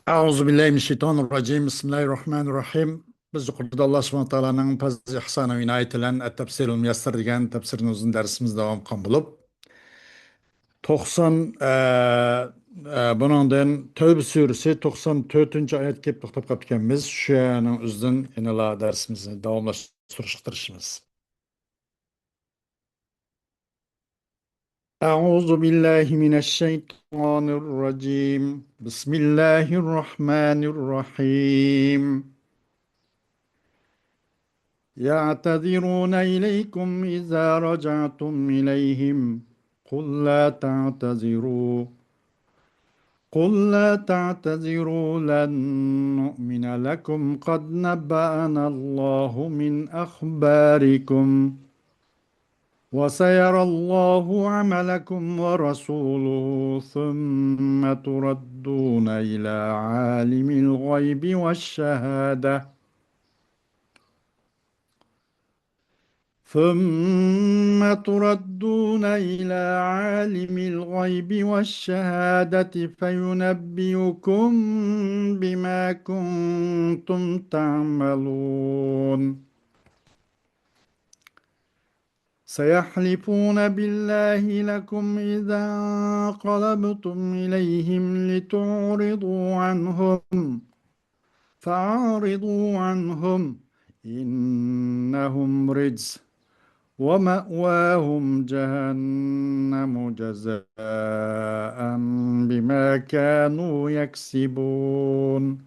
Euzubillahimineşşeytanirracim. Bismillahirrahmanirrahim. Biz yuqorida Alloh subhanahu taoloning fazl ihsoni va inoyati bilan at-tafsirul muyassar degan tafsirimizning darsimiz davom qilgan bo'lib, 90 buningdan Tavba surasi 94-oyat kelib to'xtab qolib ekanmiz. Shuning o'zidan yana darsimizni davomlashtirishga tirishamiz. Euzu billahi mineşşeytanirracim. Bismillahirrahmanirrahim. يعتذرون إليكم إذا رجعتم إليهم قل لا تعتذروا قل لا تعتذروا لن نؤمن لكم قد نبأنا الله من أخباركم وسيرى الله عملكم ورسوله ثم تردون إلى عالم الغيب والشهادة ثم تردون إلى عالم الغيب والشهادة فينبئكم بما كنتم تعملون سيحلفون بالله لكم إذا انقلبتم إليهم لتعرضوا عنهم فأعرضوا عنهم إنهم رجس ومأواهم جهنم جزاء بما كانوا يكسبون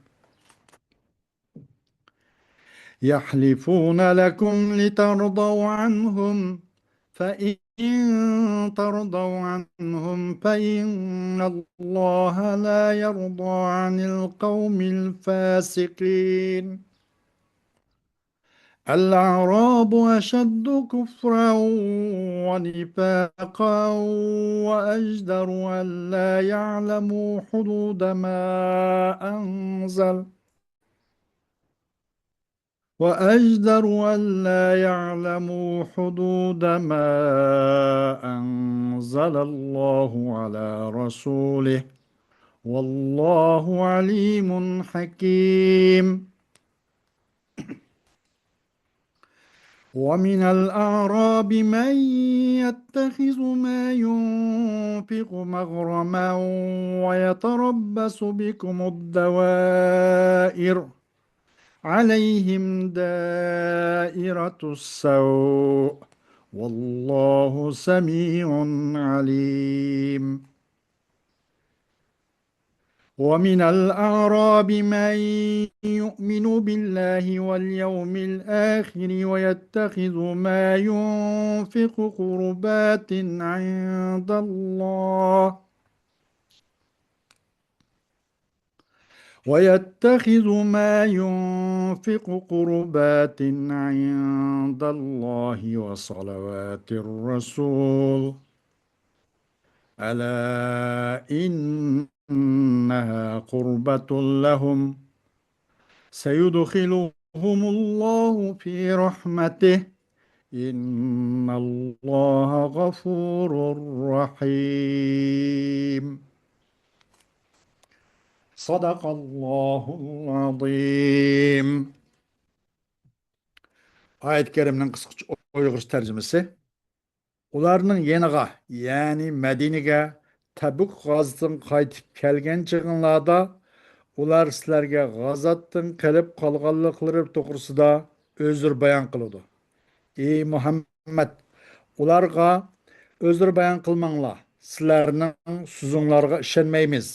يحلفون لكم لترضوا عنهم فإن ترضوا عنهم فإن الله لا يرضى عن القوم الفاسقين الأعراب أشد كفرا ونفاقا وأجدر أن لا يعلموا حدود ما أنزل وأجدر أن لا يعلموا حدود ما أنزل الله على رسوله والله عليم حكيم ومن الأعراب من يتخذ ما ينفق مغرما ويتربص بكم الدوائر عليهم دائرة السوء والله سميع عليم ومن الأعراب من يؤمن بالله واليوم الآخر ويتخذ ما ينفق قربات عند الله وصلوات الرسول ألا إنها قربة لهم سيدخلهم الله في رحمته إن الله غفور رحيم Sadaqallahul azim. Ayet-i Kerime'nin kısaca Uyghur tercümesi. Ularning yeniga, ya'ni Madinaga Tabuk g'azotdan qaytib kelgan chig'inlarda ular sizlarga g'azotdan qilib qolganliklari to'g'risida o'zr bayon qiladi. Ey Muhammad, ularga o'zr bayon qilmanglar. Sizlarning so'zinglarga ishonmaymiz.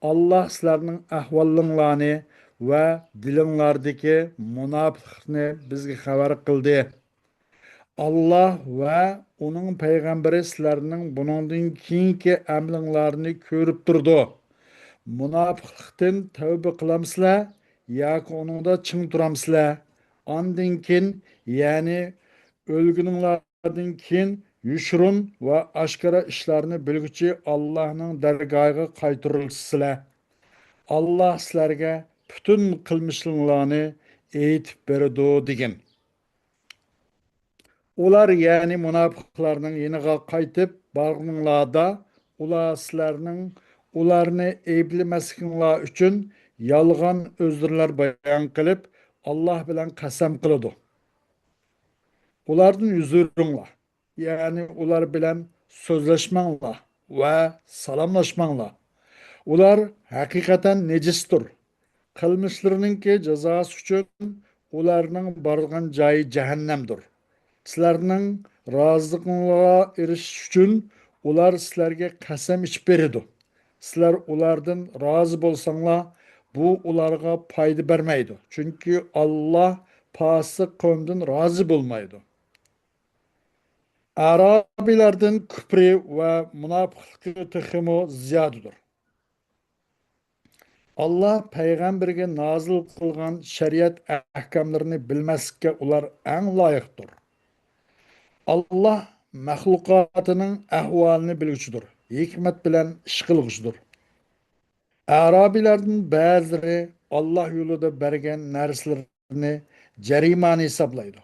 Allah sizlarning ahvollaringlarni va dilinglardagi munofiqlikni bizga xabar qildi. Allah va uning payg'ambari sizlarning buningdan keyingi amlinglarni ko'rib turdi. Munofiqlikdan tavba qilamsizlar yoki uningda ching turamsizlar? Ondan keyin, ya'ni o'lguninglardan keyin yushurun va oshkora ishlarni bilguchi Allohning dargohiga qaytarilsizlar. Allah sizlarga butun qilmishlaringlarni aytib beradi degan. Ular, ya'ni munofiqlarning yeniga qaytib borganinglarda ular sizlarning ularni ayblamasliginglar uchun yolg'on o'zdirlar bayon qilib, Alloh bilan qasam qiladi. Ulardan yuzuringlar. Ya'ni ular bilan so'zlashmanglar va salomlashmanglar. Ular haqiqatan nejisdir. Qilmishlarininki jazosi uchun ularning borgan joyi jahannamdir. Sizlarning roziligingizga erishish uchun ular sizlarga qasam ichib beradi. Sizlar ulardan rozi bo'lsanglar, bu ularga foyda bermaydi. Chunki Alloh fosiq qavmdan rozi bo'lmaydi. Arabiylardan küfrü ve münafıklığı tıxımı ziyadıdır. Allah peygamberge nazil kılgan şeriat ahkamlarını bilmezke ular en layıktır. Allah mahlukatının ahvalini bilgüçüdür. Hikmet bilen iş kılgıçıdır. Arabilerden bazıları Allah yolunda bergen nerslerini cerimani hesaplaydı.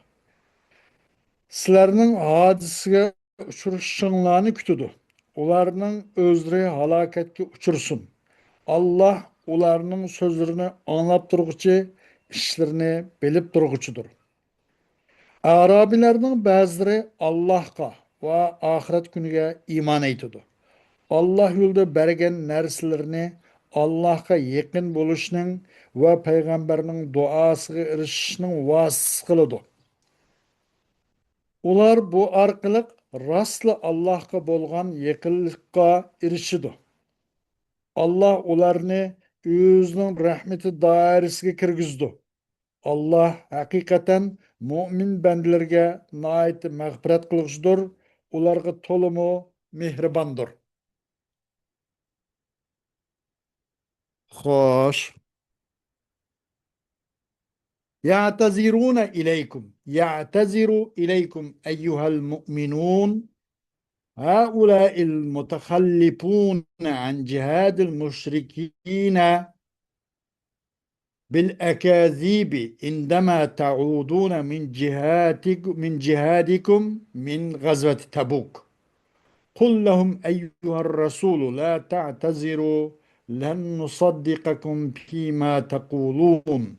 Sizlerinin hadiseye uçuruşunlarını kütüdü. Onlarının özleri halaketke uçursun. Allah onlarının sözlerini anlap durguçu, işlerini bilip durguçudur. Arabilerden bazıları Allah'a ve ahiret günüge iman eytidu. Allah yolda bergen nerslerini Allah'a yakın buluşunun ve peygamberinin duasına erişişinin vasısı kılıdı. Ular bu arqılıq rastlı Allah'a bolğan yaqinlikqa erişidi. Allah ularni özünün rahmeti dairəsiga kirgizdi. Allah haqiqatan mümin bendilerge nait mağfiret qilg'uchidir, ularga to'limu mehribondir. Xo'sh. يعتذر إليكم أيها المؤمنون هؤلاء المتخلفون عن جهاد المشركين بالأكاذيب عندما تعودون من جهادكم من غزوة تبوك. قل لهم أيها الرسول لا تعتذروا لن نصدقكم فيما تقولون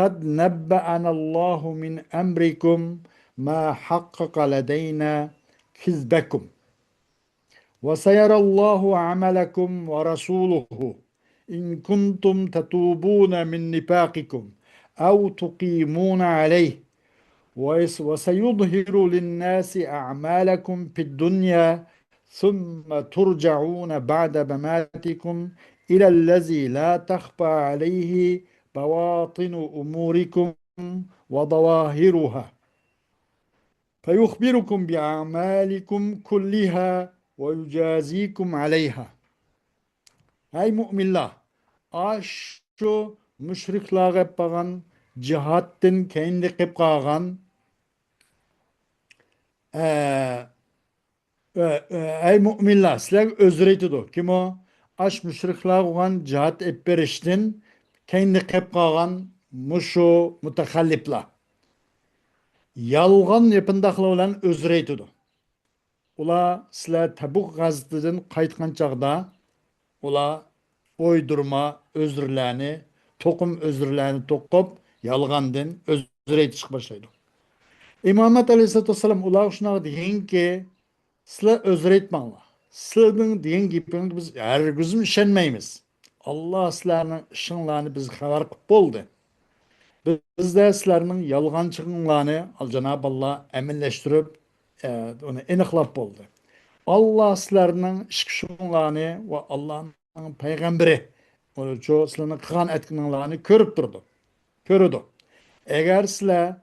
قد نبأنا الله من أمركم ما حقق لدينا كذبكم وسيرى الله عملكم ورسوله إن كنتم تتوبون من نفاقكم أو تقيمون عليه وسيظهر للناس أعمالكم في الدنيا ثم ترجعون بعد مماتكم إلى الذي لا تخفى عليه بواطن أموركم وظواهرها فيخبركم بأعمالكم كلها ويجازيكم عليها. Ey müminler, şu müşrikler yapılan cihattin kendi kip kalan ey müminler sizler özür etidu. Kim o? Müşrikler olan cihat etberiştin kendi kip kalan muşu mutakallipler. Yalgan yapındaklı olan özür etidu. Ula sizler Tabuk gazetinden kayıtkan çağda ula oydurma özürlerini, tokum özürlerini tokup yalgandın özür etişik başlaydı. İmamet Aleyhisselatü Vesselam ula şuna deyin ki sizler özür etmanglar. Sizlerin deyin gibi biz her gözüm işenmeyimiz. Allah sizlerin işinlerini biz haber kıp oldu. Biz de sizlerin yalgancılığını Cenab-ı Allah eminleştirip onu eniqlap oldu. Allah sizlerinin işkişinlerini ve Allah'ın peygamberi şu sizlerin kıgan etkinliklerini körüp durdu. Körüdü. Eğer sizler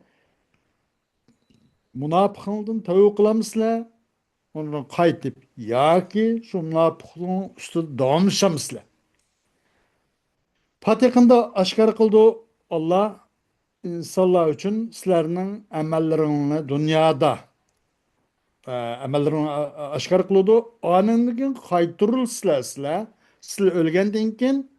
münafıklıktan tövbe kılamızlar onu kayıtıp ya ki şu münafıklığın üstü davamlaşamızlar. Fatiha'nda aşkar kıldı Allah insanlar için sizlerinin emellerini dünyada amallarını aşkar kıldı. Anından kaytırılsızlar sizler. Sizler ölgenden keyin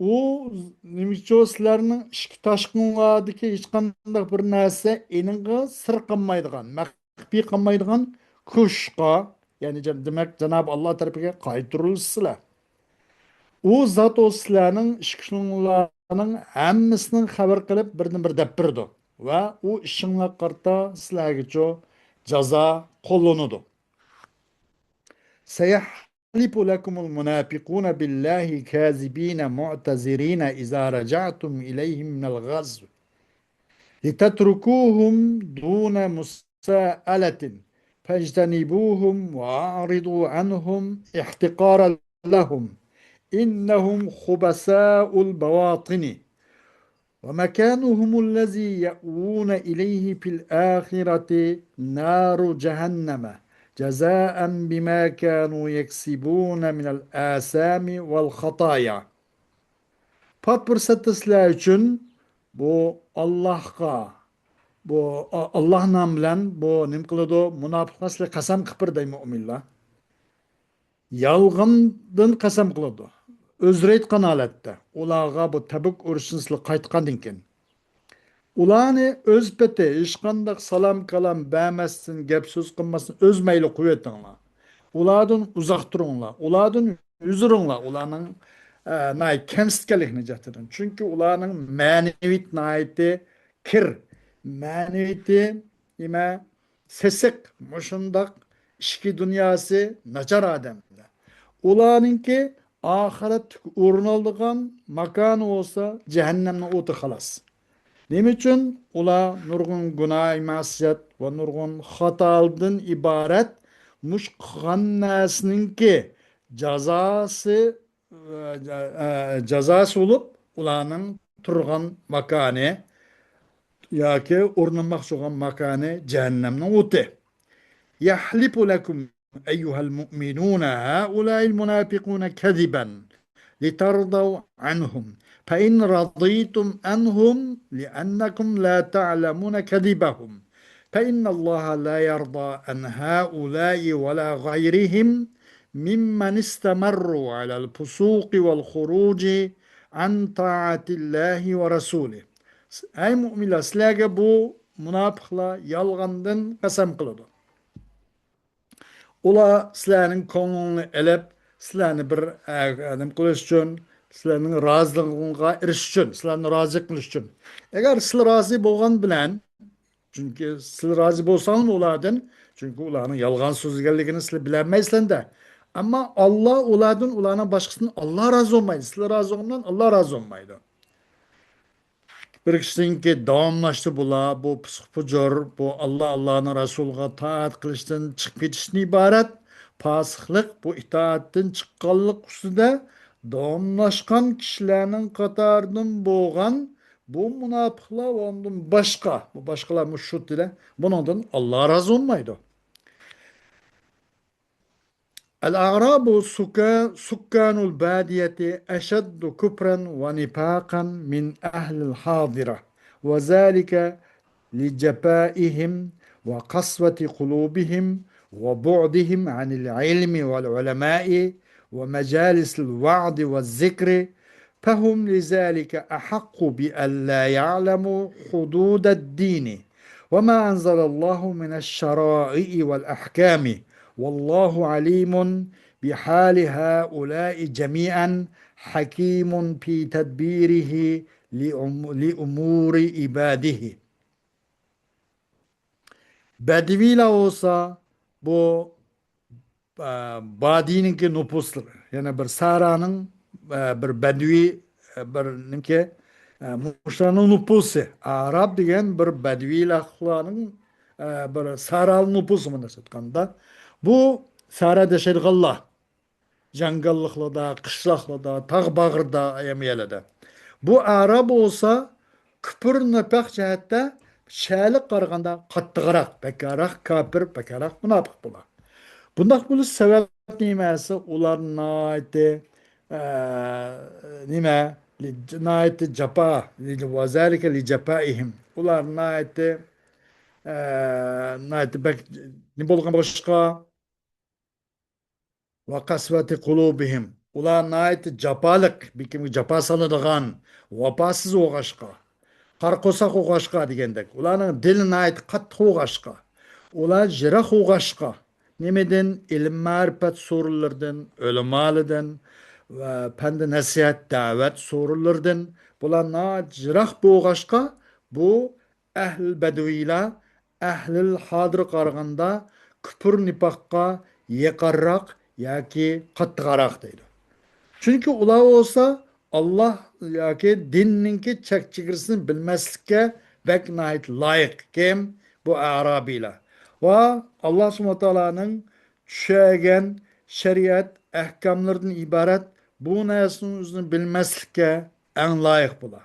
o nimacha sizlarning ishki tashqinlardagi hech qanday bir narsa eninga sir qolmaydigan, maxfiy qolmaydigan kuchga, ya'ni demak Janob Alloh tarafiga qaytirilsizlar. U zat o sizlarning ishinglarning hammasining xabar qilib birdan bir deb birdi va u ishinglar qarta sizlarga jazo qo'llanadi. سيحلف لكم المنافقون بالله كاذبين معتذرين إذا رجعتم إليهم من الغزو لتتركوهم دون مساءلة فاجتنبوهم وأعرضوا عنهم احتقارا لهم إنهم خبثاء البواطن ومكانهم الذي يأوون إليه في الآخرة نار جهنم جزاء بما كانوا يكسبون من الآثام والخطايا. Pat bir sizler için bu Allah'a Allah nam bilen bu nim kılıdı münafıklar sizler kasam kıpırday müminler. Yalgından kasam kılıdı. Özür aytkan halatda. Ularga bu Tabuk urushini sizler qaytqandan keyin. Ularni o'z peti hech qanday salom kalam bermasdan, gap so'z qilmasdan o'z mayli qo'yatinglar. Ulardan uzoq turinglar. Ulardan yuzuringlar. Ularning kamsitganlikni jatirin. Chunki ularning ma'naviyat naiti kir, ma'naviyati nima sesiq, mushundaq ishki dunyosi nachar odamlar. Ularningki oxirat o'rin oldigan makoni bo'lsa, jahannamning o'ti xolos. Nima uchun ular nurg'un gunoh, ma'siyat va nurg'un xatolardan iborat mush qilgan narsaninki jazosi jazosi bo'lib ularning turgan makoni yoki o'rnanmoqchi bo'lgan makoni jahannamning o'ti. يحلف لكم أيها المؤمنون هؤلاء المنافقون كذبا لترضوا عنهم فإن رضيتم عنهم لأنكم لا تعلمون كذبهم فإن الله لا يرضى عن هؤلاء ولا غيرهم ممن استمروا على الفسوق والخروج عن طاعة الله ورسوله. Ey müminler, sizlerge bu münafıklar yalgandan kasam kılıdı. Ola sizlerinin konunu elep, sizlerini bir nim kılış için, sizlerinin razılığına eriş için, sizlerini razı kılış için. Eğer siz razı bolgan bilen, çünkü siz razı bolsanız olardan, çünkü ularning yalgan so'zlaganligini siz bilemeysizler de. Ama Allah ulardan ularning başkasının Allah razı olmaydı. Siz razı olmadan Allah razı olmaydı. Bir kişininki davamlaştı bu psıkpıcır, bu Allah'ın Resulü'ne taat kılıştan çıkıp gitişini ibaret. Pasıklık, bu itaatten çıkkanlık üstüde davamlaşkan kişilerin katarının boğan bu münafıklar ondan başka, bu başkalar müşşut ile bundan Allah razı olmaydı. الأعراب سكان البادية أشد كفرا ونفاقا من أهل الحاضرة وذلك لجفائهم وقسوة قلوبهم وبعدهم عن العلم والعلماء ومجالس الوعظ والذكر فهم لذلك أحق بأن لا يعلموا حدود الدين وما أنزل الله من الشرائع والأحكام والله عليم بحال هؤلاء جميعا حكيم في تدبيره لأمور عباده. Bedeviler olsa bu Badi'ninki nüfusları yani bir Sara'nın bir Bedevi bir nimki Muşranın nüfusu Arap degan bir Bedeviler'nin bir Sara'nın nüfusu mu desatqanda bu Sara deşergallah jangallıqlarda, qışlaqlarda, tağ bağırda, ayamiyelede. Bu Arap olsa küpür nöpək cəhətdə şəlik qarğanda qattıqaraq, bəkaraq, kafir, bəkaraq, münafıq bula. Bundaq bulu səbəb niməsi onların naiti nimə naiti capa, və zəlikə li capaihim. Ular naiti bək ne bolğan başqa ve kasveti kulubihim. Ular naiti capalık, bir kimi capa salıdığan, vapasız oğaşqa. Qarqosak oğaşqa degендek. Ularning dili nait qattiq oğaşqa. Ular jiroq oğaşqa. Nimeden ilim ma'rifat so'rlardan, o'limalidan ve pende nasihat davet sorulardan bularna jirak boğaşka bu ehl bedeviyla ehlil hadir qaraganda küpür nipakka yekarrak yaki qattiqarak deydi. Çünkü ular olsa Allah yoki dinninki chek chegirasini bilmaslikka bek nayt loyiq kim bu arabiylar. Va Alloh subhanahu va taoloning tushagan shariat ahkomlaridan iborat bu narsani o'zini bilmaslikka eng loyiq bular.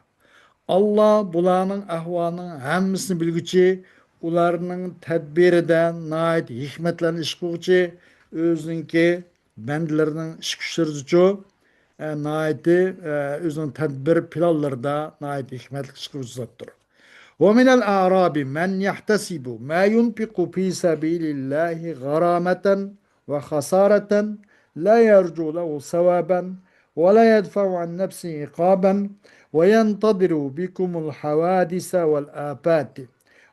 Allah bularning ahvolini hammasini bilguchi, ularning tadbirida nihoyat hikmatlarni ish qiluvchi, o'ziniki bandalarining ish kuchlari uchun nihoyatda o'zining tadbir planlarida nihoyat hikmatli ish qiluvchi zotdir. ومن الأعراب من يحتسب ما ينفق في سبيل الله غرامة وخسارة لا يرجو له ثوابا ولا يدفع عن نفسه عقابا وينتظر بكم الحوادث والآفات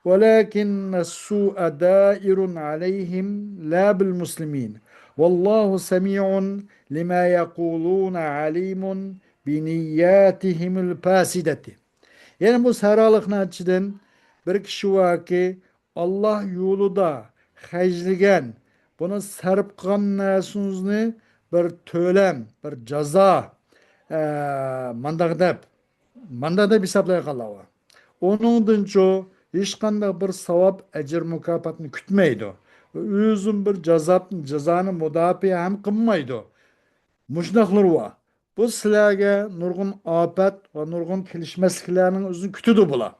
ولكن السوء دائر عليهم لا بالمسلمين والله سميع لما يقولون عليم بنياتهم الفاسدة. Yani bu saralıkın içinden bir kişi var ki Allah yolunda hecligen bunu sarıp kılan narsınızı bir tölem, bir ceza mandagdep hesaplay kalava. Onundan çoğu hiç kanda bir savap, ecir, mükafatını kütmeydi. Özün bir cezanı mudafiye hem kılmaydı. Muşnaqlar var. Bu sizlarga nurg'un ofat va nurg'un kelishmasliklarning o'zini kutadi bular.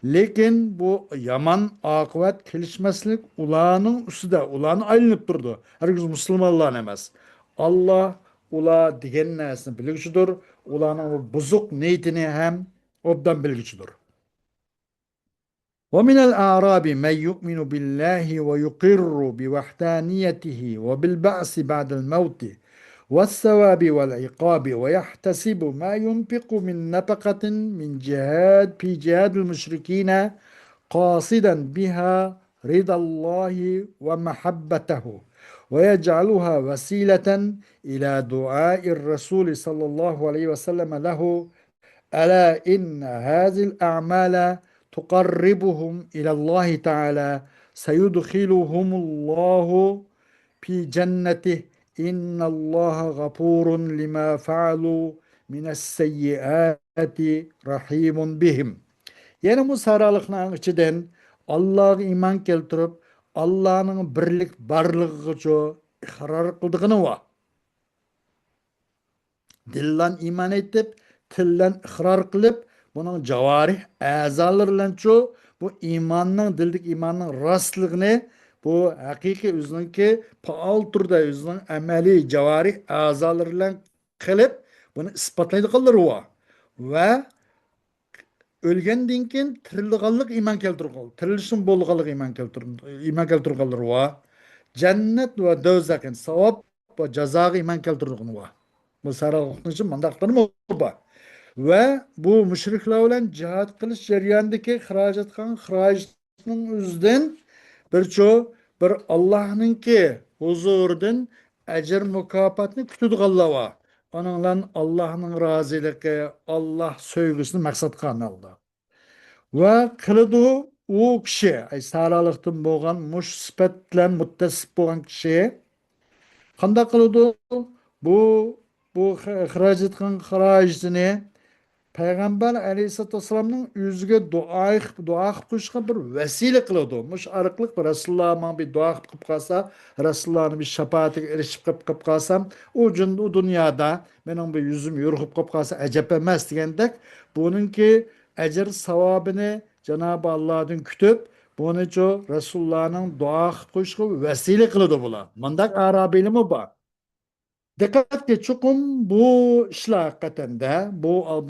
Lekin bu yomon oqibat kelishmaslik ularning ustida, ularni aylanib turdi. Hargiz musulmonlar emas. Alloh ular degan narsani bilguchidir, ularning bu buzuq niyatini ham obdan bilguchidir. ومن الأعراب من يؤمن بالله ويقر بوحدانيته وبالبعث بعد الموت والثواب والعقاب ويحتسب ما ينفق من نفقة من جهاد في جهاد المشركين قاصدا بها رضا الله ومحبته ويجعلها وسيلة إلى دعاء الرسول صلى الله عليه وسلم له ألا إن هذه الأعمال تقربهم إلى الله تعالى سيدخلهم الله في جنته إن الله غفور لما فعلوا من السيئات رحيم بهم. Yani bu saralıkların içinden Allah'a iman keltirip Allah'ın birlik barlığı için ikrar kıldığını var. Dillan iman etip, tillan iqror qilib, buning javarih a'zolari bilanchu bu imonning dildik imonning rostligini bu haqiqiy o'ziniki faol turda o'zining amaliy javarih a'zolari bilan qilib buni isbotlaydiganlari bor va o'lgandan keyin tirilganlik iymon keltirgan, tirilishning bo'lganlik iymon keltirganlari bor. Jannat va do'zaxning savob va jazoga iymon keltirgan bor. Bu sarıklık için mandaklarım var. Ve bu müşrikler olan cihat kılıç jarayonidagi xarajat qilgan xarajatning o'zidan birço'u bir Allohninki huzuridan ajr mukofotni kutadiganlar bor. Onun bilan Allohning roziligi, Alloh sevgisini maqsad qilgan holda. Va qiladi u kishi, ay saralıktan bo'lgan mush sifat bilan muttasif bo'lgan kishi qanday qiladi? Bu bu xarajat qilgan xarajatini Peygamber Aleyhisselatü Vesselam'ın yüzüge dua kılıp koyuşkan bir vesile kılıyordu. Muş arıklık bir Resulullah'ın bir dua kılıp kalsa, Resulullah'ın bir şefaati erişip kılıp kalsam, o dünyada benim bir yüzüm yorup kılıp kalsa ecep emez diyendek, bununki ecir savabını Cenab-ı Allah'ın kütüp, bunun için Resulullah'ın dua kılıp koyuşkan bir vesile kılıyordu bula. Mandak Arabili mi bu? Dikkatli çukum bu işler hakikaten de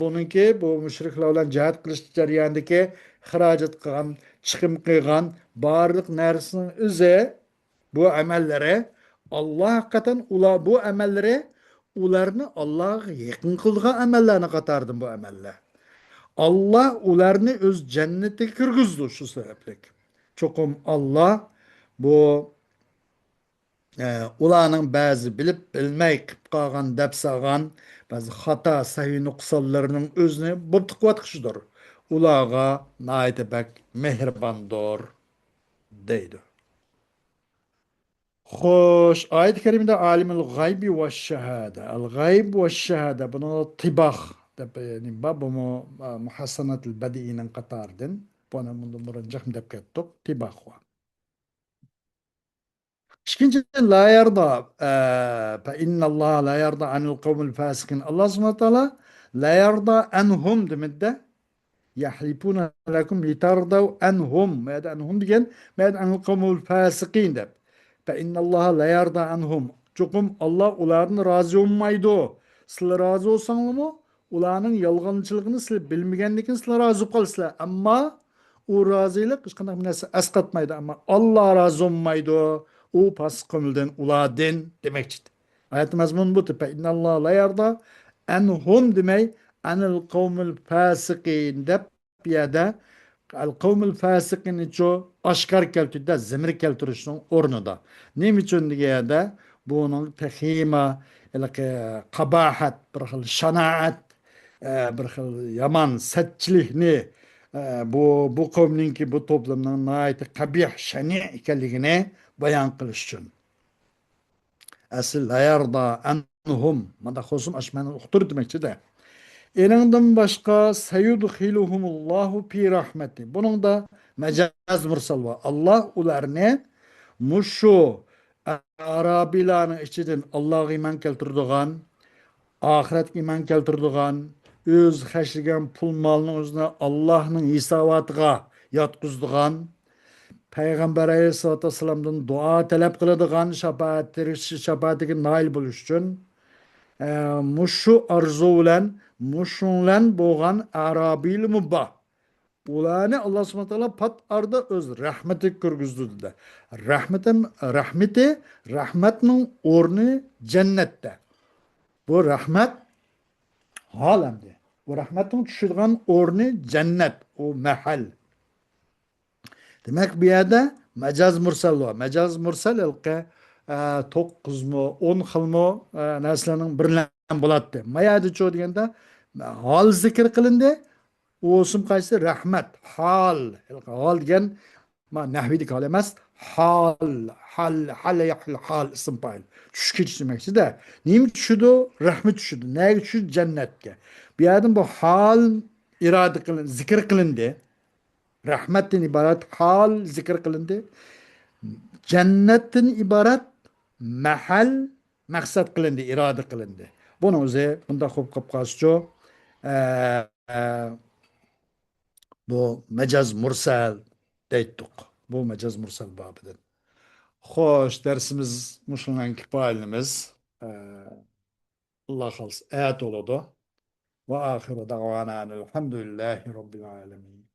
bununki bu müşrikler bilan cihat qilish jarayonidagi xarajat qilgan, chiqim qilgan barliq narsaning o'zi bu amallari Allah hakikaten bu amallari ularni Allohga yaqin qilgan amallarni qatardim bu amallar. Allah ularni o'z jannatiga kirgizdi shu sababli. Cho'qim Allah bu Ularning ba'zi bilib bilmay qilib qolgan deb solgan ba'zi xato sahiy nuqsonlarining o'zini bo'pti qilishidir. Ularga nihoyatda bak mehribondir deydi. Xo'sh, oyat karimada alimul g'aybi va shahada. Al g'ayb va shahada buni tiboh deb ya'ni bu muhassanatul badiining qatoridan. Buni bundan muranjah deb ketdik. Tiboh. İkinci la yarda fe innallah la yarda anil kavmil fasikin. Allah subhanahu wa ta'ala la yarda anhum demekte. Yahlifuna lekum litardav anhum. Meyde anhum diyen meyde anil kavmil fasikin de. Fe innallah la yarda anhum. Çokum Allah ulardan razı olmaydı. Sizler razı olsanız mı? Ularning yolg'onchiligini sizlar bilmagandan sizlar rozi qolsizlar. Ammo u rozilik hech qanday narsa asqatmaydi. Ammo Alloh rozi bo'lmaydi. U past ko'ngildan ulardan demakchidir. Oyat mazmuni bu. Fa innalloh la yarda anhum demay anil qavmil fasiqin deb bu yerda al qavmil fasiqin cho oshkor keltirdi, zimir keltirishning o'rnida. Nima uchun deganda buning tahima qabahat, bir xil shanoat, bir xil yomon satchilikni bu qavmninki bu to'plamning nihoyatda qabih shani ekanligini bayon qilish uchun. Asl la yarda anhum mana xosum ashmani uqtir demakchi-da. Eningdan boshqa sayudxiluhumullohu fi rahmati. Buning da majaz mursal va Alloh ularni mushu Arabilarning ichidan Allohga iymon keltiradigan, oxiratga iymon keltiradigan, o'z xashligan pul molni o'zini Allohning hisobotiga yotqizadigan, payg'ambar alayhissalatu vassalamdan duo talab qiladigan shafaatiga nail bo'lish uchun mushu arzu bilan mushunlan bo'lgan arabil mubbah. Ularni Alloh subhanahu va taolo pat arda o'z rahmatiga kirgizdi dedi. Rahmatning o'rni jannatda. Bu rahmat olamda. Bu rahmatning tushadigan o'rni jannat, u mahal. Demak bu yerda majaz mursal bor. Majaz mursal ilqi 9 mi 10 xilmi narsalarning birlan bo'ladi. Mayadi cho deganda hol zikr qilindi. U ism qaysi? Rahmat. Hol. Hol degan nahviylik hol emas. Hal yahil hol ism fa'il. Tushib ketish demakchi-da. Nima tushidi? Rahmat tushidi. Nega tushidi? Jannatga. Bu yerdan bu hol iroda qilindi, zikr qilindi. Rahmatdan iborat hol zikr qilindi. Jannatdan iborat mahal maqsad qilindi, iroda qilindi. Buni o'zi bunda xo'p qilib qolishcho bu majaz mursal deydik. Bu majaz mursal bobidan. Xo'sh, darsimiz mushundan kifoyalanamiz. Alloh xohlasa ayat bo'ladi. Va oxiru da'vana alhamdulillahi robbil alamin.